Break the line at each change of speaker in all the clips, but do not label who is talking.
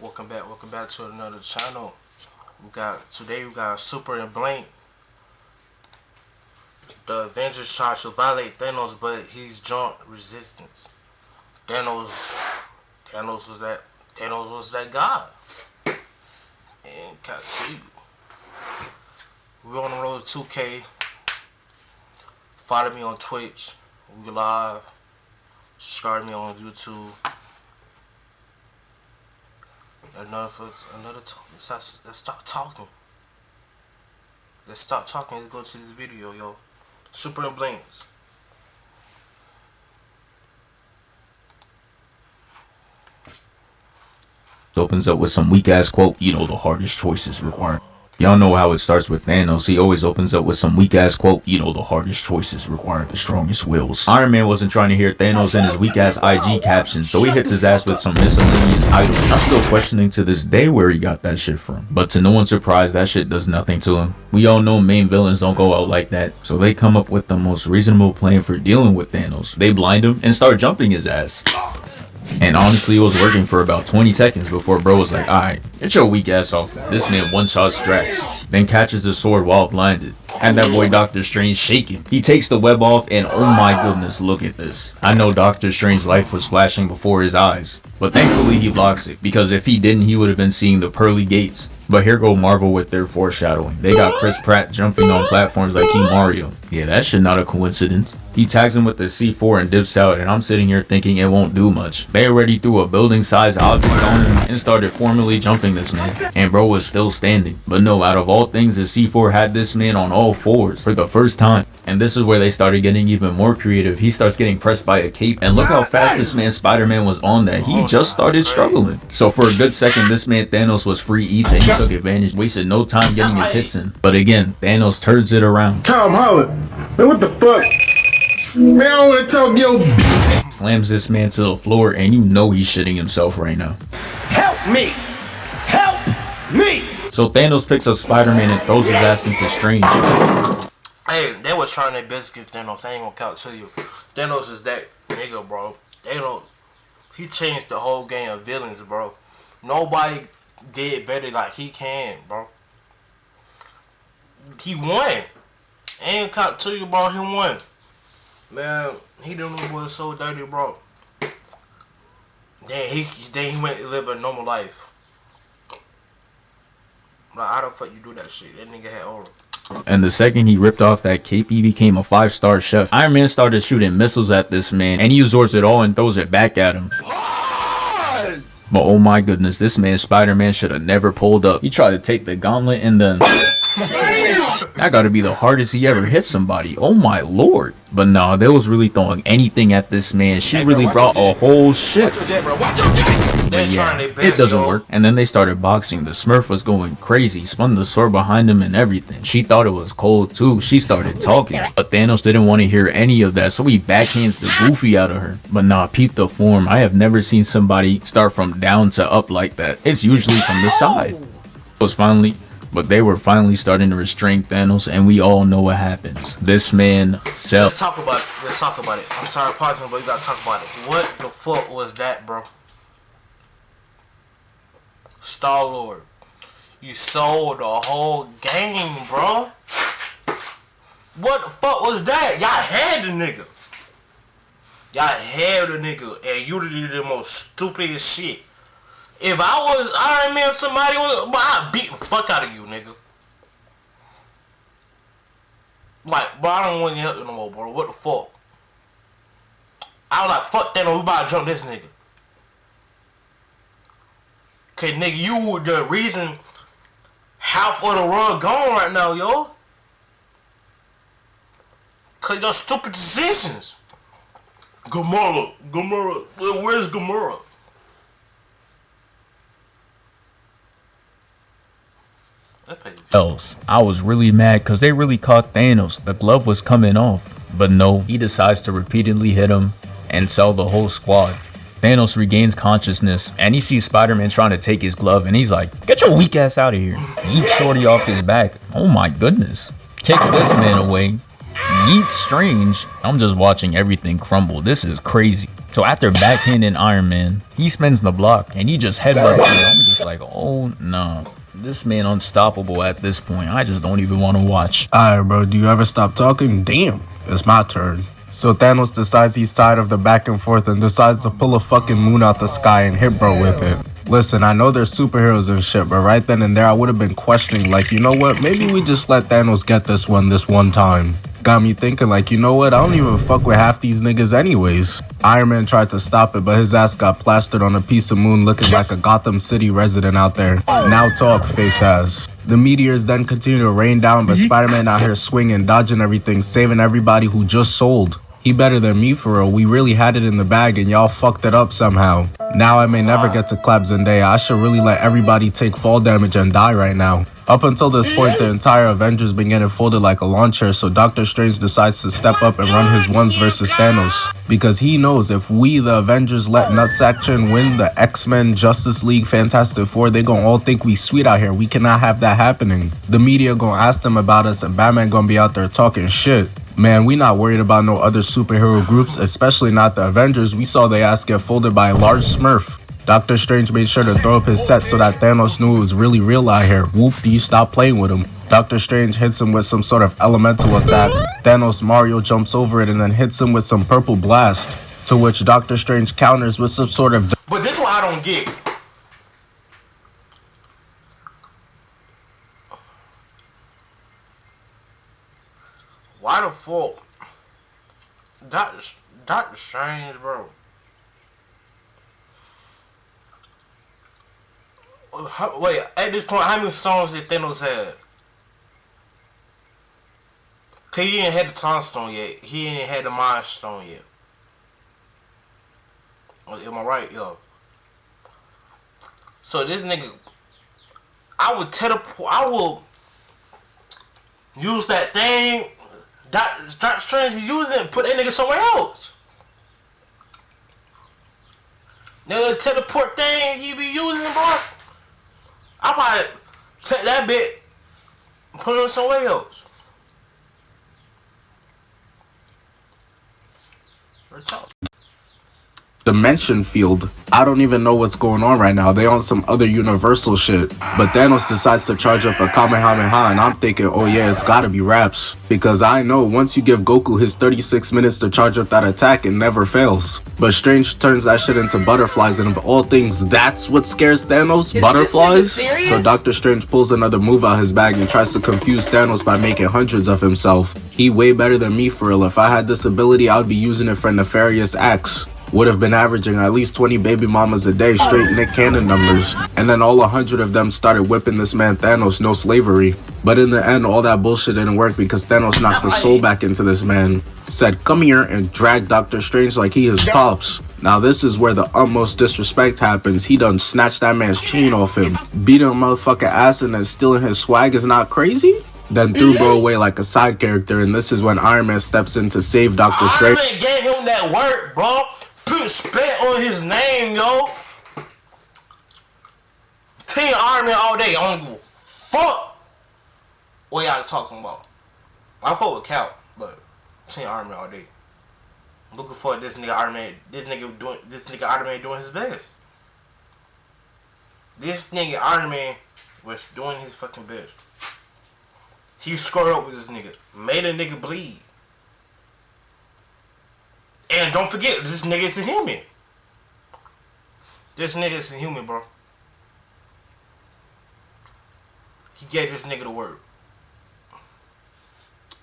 Welcome back to another channel. We got Super and Blank. The Avengers tried to violate Thanos, but he's jumped resistance. Thanos, Thanos was that guy. And can't see. We on the road to 2K. Follow me on Twitch. We live. Subscribe to me on YouTube. Another talk. Let's start talking. Let's start talking. Let's go to this video, yo. Super and Blinks.
Opens up with some weak ass quote, the hardest choices require. Y'all know how it starts with Thanos. He always opens up with some weak ass quote, the hardest choices require the strongest wills. Iron Man wasn't trying to hear Thanos and his weak ass IG caption, so he hits his ass with some miscellaneous items. I'm still questioning to this day where he got that shit from. But to no one's surprise, that shit does nothing to him. We all know main villains don't go out like that, so they come up with the most reasonable plan for dealing with Thanos. They blind him and start jumping his ass. And honestly, it was working for about 20 seconds before bro was like, alright, get your weak ass off. This man one-shot Strax, then catches the sword while blinded. And that boy Doctor Strange shaking. He takes the web off and oh my goodness, look at this. I know Doctor Strange's life was flashing before his eyes, but thankfully he blocks it, because if he didn't, he would have been seeing the pearly gates. But here go Marvel with their foreshadowing. They got Chris Pratt jumping on platforms like he Mario. Yeah, that shit not a coincidence. He tags him with the C4 and dips out, and I'm sitting here thinking it won't do much. They already threw a building-sized object on him and started formally jumping this man. And bro was still standing. But no, out of all things, the C4 had this man on all fours for the first time. And this is where they started getting even more creative. He starts getting pressed by a cape, and look how fast this man Spider-Man was on that. He just started struggling. So for a good second, this man Thanos was free eats, and he took advantage, wasted no time getting his hits in. But again, Thanos turns it around.
Tom Holland, man, what the fuck? Man, I don't want to talk yo.
Slams this man to the floor, and you know he's shitting himself right now.
Help me! Help me!
So Thanos picks up Spider-Man and throws his ass into Strange.
Hey, they was trying their best against Thanos. I ain't gonna count to you. Thanos is that nigga, bro. He changed the whole game of villains, bro. Nobody did better like he can, bro. He won. Ain't count to you, bro. He won. Man, he done was so dirty, bro. Then he went to live a normal life. Like, how the fuck you do that shit? That nigga had aura.
And the second he ripped off that cape, he became a 5-star chef. Iron Man started shooting missiles at this man, and he absorbs it all and throws it back at him. But oh my goodness, this man Spider-Man should have never pulled up. He tried to take the gauntlet and then... that gotta be the hardest he ever hit somebody. Oh my lord. But nah, they was really throwing anything at this man. She really brought a whole ship. But yeah, it doesn't work. And then they started boxing. The Smurf was going crazy, spun the sword behind him and everything. She thought it was cold too. She started talking, but Thanos didn't want to hear any of that, so he backhands the goofy out of her. But nah, peep the form. I have never seen somebody start from down to up like that. It's usually from the side. But they were finally starting to restrain Thanos, and we all know what happens. This man sells.
Let's talk about it. Let's talk about it. I'm sorry, pausing, but we gotta talk about it. What the fuck was that, bro? Star-Lord, you sold the whole game, bro. What the fuck was that? Y'all had the nigga. Y'all had the nigga, and you did the most stupidest shit. If I was Iron Man, somebody was, I'd beat the fuck out of you, nigga. Like, bro, I don't want to help you no more, bro. What the fuck? I was like, fuck that, we about to jump this nigga. Cause nigga, you the reason half of the world gone right now, yo. Cause your stupid decisions. Gamora, where's Gamora?
Else, I was really mad because they really caught Thanos. The glove was coming off. But no, he decides to repeatedly hit him and sell the whole squad. Thanos regains consciousness and he sees Spider-Man trying to take his glove and he's like, get your weak ass out of here. Yeets Shorty off his back. Oh my goodness. Kicks this man away. Yeets Strange. I'm just watching everything crumble. This is crazy. So after backhanding Iron Man, he spins the block and he just headbutts me. I'm just like, oh no. This man unstoppable at this point. I just don't even want to watch.
Alright, bro, do you ever stop talking? Damn, it's my turn. So Thanos decides he's tired of the back and forth and decides to pull a fucking moon out the sky and hit bro with it. Listen, I know they're superheroes and shit, but right then and there I would have been questioning, like, you know what, maybe we just let Thanos get this one time. Got me thinking, like, you know what, I don't even fuck with half these niggas anyways. Iron Man tried to stop it, but his ass got plastered on a piece of moon looking like a Gotham City resident out there. Now talk, face ass. The meteors then continue to rain down, but Spider-Man out here swinging, dodging everything, saving everybody who just sold. He better than me for real. We really had it in the bag and y'all fucked it up somehow. Now I may never get to clap Zendaya. I should really let everybody take fall damage and die right now. Up until this point, the entire Avengers been getting folded like a lawn chair, so Doctor Strange decides to step up and run his ones versus Thanos. Because he knows if we, the Avengers, let Nutsack Chin win the X-Men, Justice League, Fantastic Four, they gonna all think we sweet out here. We cannot have that happening. The media gonna ask them about us and Batman gonna be out there talking shit. Man, we not worried about no other superhero groups, especially not the Avengers. We saw they ass get folded by a large smurf. Doctor Strange made sure to throw up his set so that Thanos knew it was really real out here. Whoop-dee, stop playing with him. Doctor Strange hits him with some sort of elemental attack. Thanos Mario jumps over it and then hits him with some purple blast. To which Doctor Strange counters with some sort of...
But this one I don't get. Why the fuck? Doctor Strange, bro. Wait, at this point, how many stones did Thanos have? Cause he ain't had the Time Stone yet. He ain't had the Mind Stone yet. Am I right, yo? So this nigga, I would teleport. I will use that thing. Doctor Strange be using it. Put that nigga somewhere else. The teleport thing he be using, bro. I probably take that bit, put it somewhere else.
dimension field. I don't even know what's going on right now. They on some other universal shit. But Thanos decides to charge up a Kamehameha and I'm thinking, oh yeah, it's gotta be raps. Because I know once you give Goku his 36 minutes to charge up that attack, it never fails. But Strange turns that shit into butterflies, and of all things, that's what scares Thanos? Butterflies? So Doctor Strange pulls another move out his bag and tries to confuse Thanos by making hundreds of himself. He way better than me for real. If I had this ability, I would be using it for nefarious acts. Would have been averaging at least 20 baby mamas a day, straight Nick Cannon numbers. And then all 100 of them started whipping this man Thanos, no slavery. But in the end, all that bullshit didn't work because Thanos knocked the soul back into this man, said come here, and dragged Doctor Strange like he his pops. Now this is where the utmost disrespect happens. He done snatched that man's chain off him, beat him motherfucking ass, and then stealing his swag is not crazy? Then threw bro away like a side character, and this is when Iron Man steps in to save Doctor Strange.
Iron Man gave him that work, bro. Put spit on his name, yo. Team Iron Man all day. I don't give a fuck what y'all talking about. I fuck with Cal, but Team Iron Man all day. I'm looking for this nigga Iron Man. This nigga Iron Man doing his best. This nigga Iron Man was doing his fucking best. He squared up with this nigga, made a nigga bleed. And don't forget, this nigga is a human. This nigga is a human, bro. He gave this nigga the word.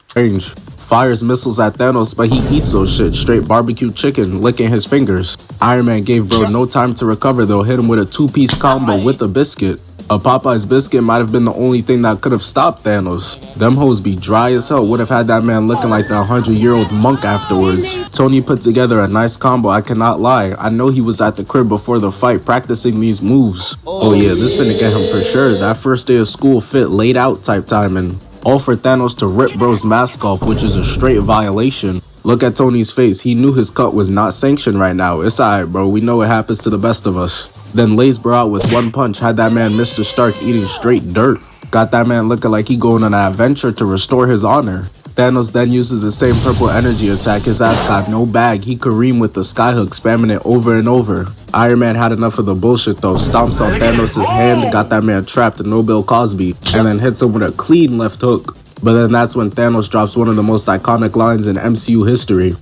Strange fires missiles at Thanos, but he eats those shit. Straight barbecue chicken, licking his fingers. Iron Man gave bro no time to recover though, hit him with a two-piece combo with a biscuit. A Popeye's biscuit might have been the only thing that could have stopped Thanos. Them hoes be dry as hell, would have had that man looking like the 100-year-old monk afterwards. Tony put together a nice combo, I cannot lie. I know he was at the crib before the fight practicing these moves. Oh yeah, this finna get him for sure. That first day of school fit laid out type timing. All for Thanos to rip bro's mask off, which is a straight violation. Look at Tony's face, he knew his cut was not sanctioned right now. It's alright bro, we know it happens to the best of us. Then lays bro out with one punch, had that man Mr. Stark eating straight dirt. Got that man looking like he going on an adventure to restore his honor. Thanos then uses the same purple energy attack. His ass got no bag. He Kareem with the skyhook, spamming it over and over. Iron Man had enough of the bullshit though. Stomps on Thanos' hand, got that man trapped in No Bill Cosby, and then hits him with a clean left hook. But then that's when Thanos drops one of the most iconic lines in MCU history.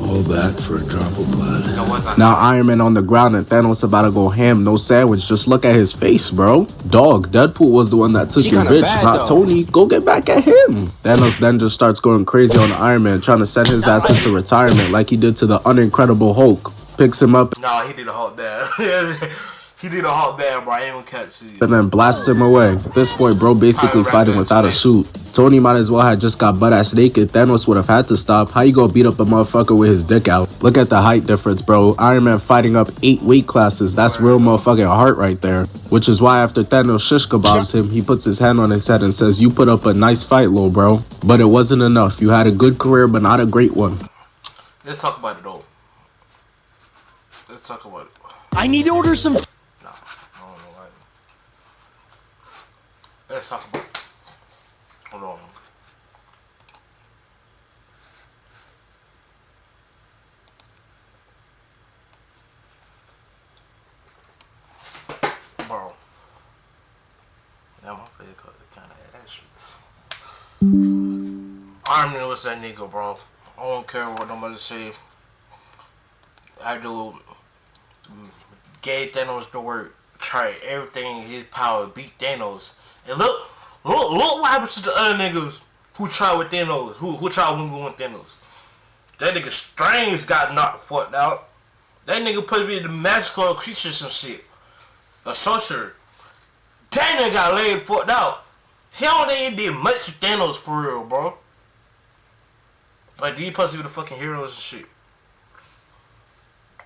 All that for a drop of blood.
Now Iron Man on the ground and Thanos about to go ham, no sandwich. Just look at his face, bro. Dog, Deadpool was the one that took your bitch, not Tony. Go get back at him. Thanos then just starts going crazy on Iron Man, trying to send his ass into retirement like he did to the unincredible Hulk. Picks him up.
Nah, he did a Hulk there. He did a Hulk there, bro. I ain't gonna catch you.
And then blasts him away. At this point, bro basically fighting without a suit. Tony might as well have just got butt-ass naked. Thanos would have had to stop. How you gonna beat up a motherfucker with his dick out? Look at the height difference, bro. Iron Man fighting up 8 weight classes. That's real motherfucking heart right there. Which is why after Thanos shish kebabs him, he puts his hand on his head and says, "You put up a nice fight, little bro. But it wasn't enough. You had a good career, but not a great one."
Let's talk about it, though. Let's talk about it.
I need to order some.
Let's talk about it. Hold on. Bro. Yeah, my favorite color kind of ass. Iron Man was that nigga, bro. I don't care what nobody say. I do. Gave Thanos the word. Tried everything in his power, beat Thanos. And look what happened to the other niggas who tried with Thanos, who tried with Thanos. That nigga Strange got knocked fucked out. That nigga put me in the magical creature some shit. A sorcerer. That nigga got laid fucked out. He don't think he did much with Thanos for real, bro. Like, these supposed to be the fucking heroes and shit.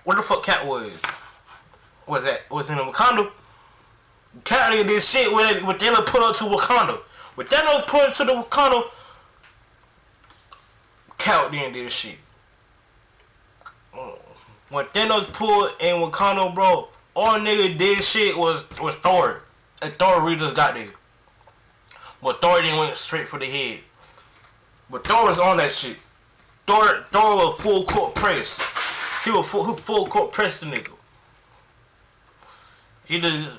Where the fuck Cat was? Was in Wakanda? Cat nigga did shit when Thanos put up to Wakanda. When Thanos put up to the Wakanda, Cat didn't do shit. When Thanos pulled in Wakanda, bro, all nigga did shit was Thor. And Thor really just got there. But Thor didn't went straight for the head. But Thor was on that shit. Thor was full court press. He was full court press the nigga. He just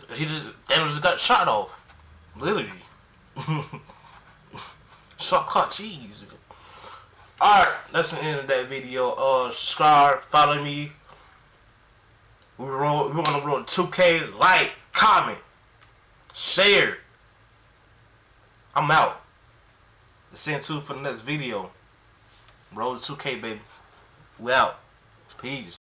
Thanos just got shot off. Literally. Shot caught cheese. Alright, that's the end of that video. Subscribe, follow me. We're on the road to 2K. Like, comment, share. I'm out. Stay tuned for the next video. Road to 2K, baby. We out. Peace.